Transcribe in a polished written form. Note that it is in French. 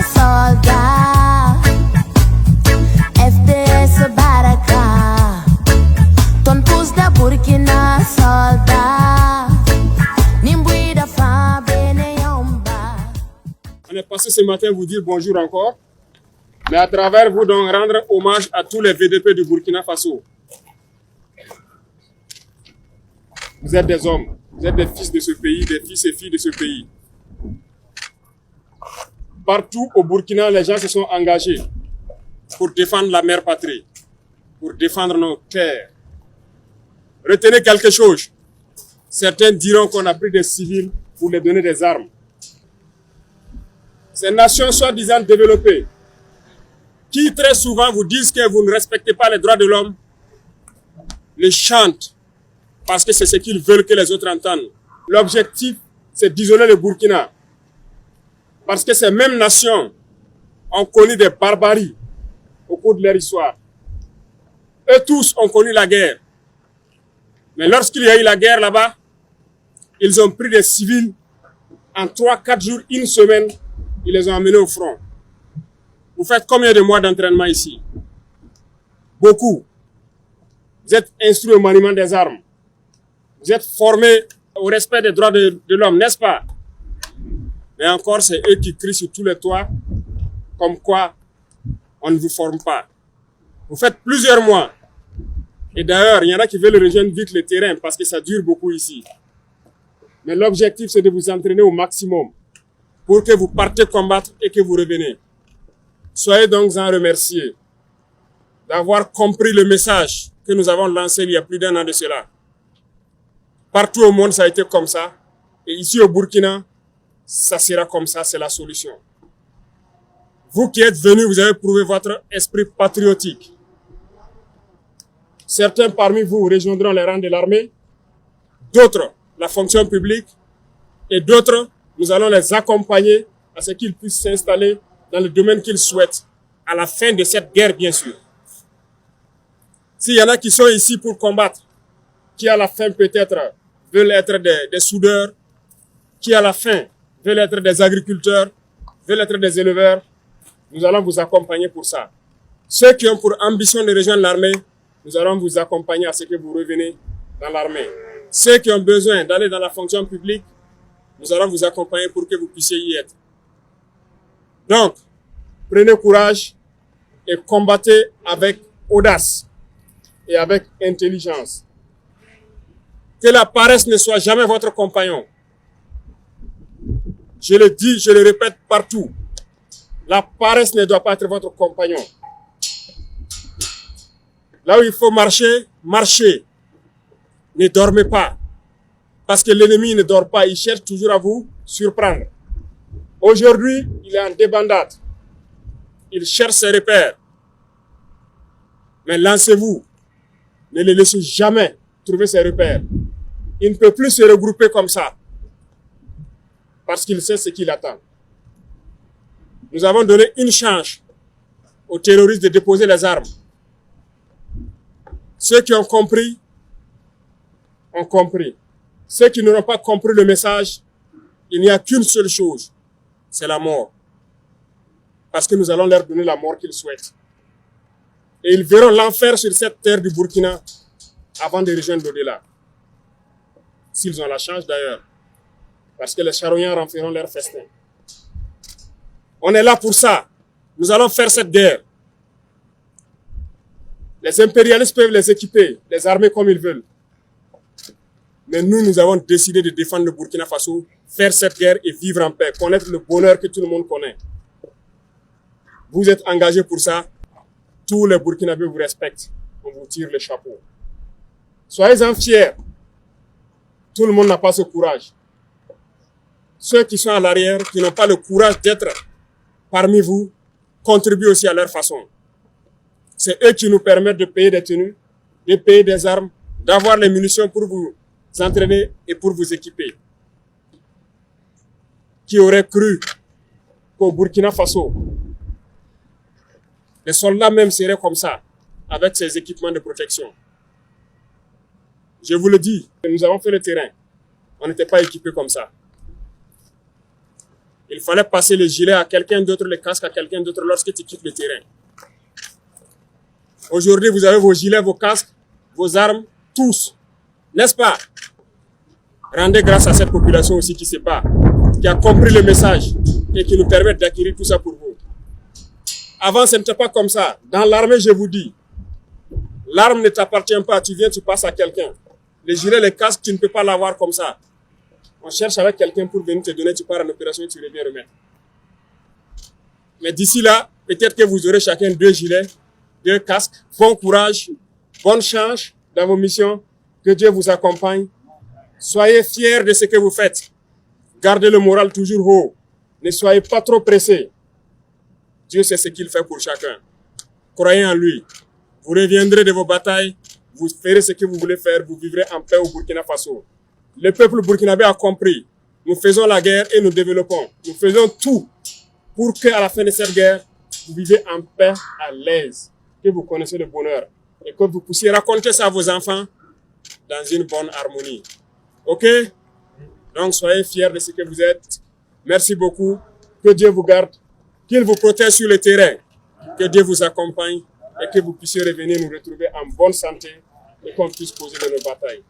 soldat. FDS Baraka. Ton pouce de Burkina soldat. Nimbuida fa Beneyomba. On est passé ce matin vous dire bonjour encore, mais à travers vous donc rendre hommage à tous les VDP du Burkina Faso. Vous êtes des hommes, vous êtes des fils de ce pays, des fils et filles de ce pays. Partout au Burkina, les gens se sont engagés pour défendre la mère patrie, pour défendre nos terres. Retenez quelque chose. Certains diront qu'on a pris des civils pour les donner des armes. Ces nations soi-disant développées, qui très souvent vous disent que vous ne respectez pas les droits de l'homme, les chantent parce que c'est ce qu'ils veulent que les autres entendent. L'objectif, c'est d'isoler le Burkina. Parce que ces mêmes nations ont connu des barbaries au cours de leur histoire. Eux tous ont connu la guerre. Mais lorsqu'il y a eu la guerre là-bas, ils ont pris des civils en 3-4 jours, une semaine, ils les ont emmenés au front. Vous faites combien de mois d'entraînement ici? Beaucoup. Vous êtes instruits au maniement des armes. Vous êtes formés au respect des droits de l'homme, n'est-ce pas? Mais encore, c'est eux qui crient sur tous les toits, comme quoi on ne vous forme pas. Vous faites plusieurs mois. Et d'ailleurs, il y en a qui veulent rejoindre vite le terrain parce que ça dure beaucoup ici. Mais l'objectif, c'est de vous entraîner au maximum pour que vous partez combattre et que vous revenez. Soyez donc en remerciés d'avoir compris le message que nous avons lancé il y a plus d'1 an de cela. Partout au monde, ça a été comme ça. Et ici au Burkina, ça sera comme ça, c'est la solution. Vous qui êtes venus, vous avez prouvé votre esprit patriotique. Certains parmi vous rejoindront les rangs de l'armée, d'autres la fonction publique, et d'autres, nous allons les accompagner à ce qu'ils puissent s'installer dans le domaine qu'ils souhaitent, à la fin de cette guerre, bien sûr. S'il y en a qui sont ici pour combattre, qui à la fin peut-être veulent être des soudeurs, qui à la fin veulent être des agriculteurs, veulent être des éleveurs, nous allons vous accompagner pour ça. Ceux qui ont pour ambition de rejoindre l'armée, nous allons vous accompagner à ce que vous revenez dans l'armée. Ceux qui ont besoin d'aller dans la fonction publique, nous allons vous accompagner pour que vous puissiez y être. Donc, prenez courage et combattez avec audace et avec intelligence. Que la paresse ne soit jamais votre compagnon. Je le dis, je le répète partout. La paresse ne doit pas être votre compagnon. Là où il faut marcher, marchez. Ne dormez pas. Parce que l'ennemi ne dort pas, il cherche toujours à vous surprendre. Aujourd'hui, il est en débandade. Il cherche ses repères. Mais lancez-vous. Ne le laissez jamais trouver ses repères. Il ne peut plus se regrouper comme ça. Parce qu'il sait ce qu'il attend. Nous avons donné une chance aux terroristes de déposer les armes. Ceux qui ont compris, ont compris. Ceux qui n'auront pas compris le message, il n'y a qu'une seule chose, c'est la mort. Parce que nous allons leur donner la mort qu'ils souhaitent. Et ils verront l'enfer sur cette terre du Burkina avant de rejoindre l'au-delà. S'ils ont la chance d'ailleurs. Parce que les charognards en feront leur festin. On est là pour ça. Nous allons faire cette guerre. Les impérialistes peuvent les équiper, les armer comme ils veulent. Mais nous, nous avons décidé de défendre le Burkina Faso, faire cette guerre et vivre en paix, connaître le bonheur que tout le monde connaît. Vous êtes engagés pour ça. Tous les Burkinabés vous respectent. On vous tire le chapeau. Soyez-en fiers. Tout le monde n'a pas ce courage. Ceux qui sont à l'arrière, qui n'ont pas le courage d'être parmi vous, contribuent aussi à leur façon. C'est eux qui nous permettent de payer des tenues, de payer des armes, d'avoir les munitions pour vous entraîner et pour vous équiper. Qui aurait cru qu'au Burkina Faso, les soldats même seraient comme ça, avec ces équipements de protection. Je vous le dis, nous avons fait le terrain. On n'était pas équipés comme ça. Il fallait passer le gilet à quelqu'un d'autre, le casque à quelqu'un d'autre lorsque tu quittes le terrain. Aujourd'hui, vous avez vos gilets, vos casques, vos armes, tous. N'est-ce pas? Rendez grâce à cette population aussi qui se bat, qui a compris le message et qui nous permet d'acquérir tout ça pour vous. Avant, ce n'était pas comme ça. Dans l'armée, je vous dis, l'arme ne t'appartient pas. Tu viens, tu passes à quelqu'un. Les gilets, les casques, tu ne peux pas l'avoir comme ça. On cherche avec quelqu'un pour venir te donner, tu pars en opération et tu reviens remettre. Mais d'ici là, peut-être que vous aurez chacun 2 gilets, 2 casques. Bon courage, bonne chance dans vos missions. Que Dieu vous accompagne. Soyez fiers de ce que vous faites. Gardez le moral toujours haut. Ne soyez pas trop pressés. Dieu sait ce qu'il fait pour chacun. Croyez en lui. Vous reviendrez de vos batailles. Vous ferez ce que vous voulez faire. Vous vivrez en paix au Burkina Faso. Le peuple burkinabé a compris. Nous faisons la guerre et nous développons. Nous faisons tout pour qu'à la fin de cette guerre, vous vivez en paix, à l'aise, que vous connaissez le bonheur et que vous puissiez raconter ça à vos enfants dans une bonne harmonie. Ok? Donc, soyez fiers de ce que vous êtes. Merci beaucoup. Que Dieu vous garde. Qu'il vous protège sur le terrain. Que Dieu vous accompagne et que vous puissiez revenir nous retrouver en bonne santé et qu'on puisse poser de nos batailles.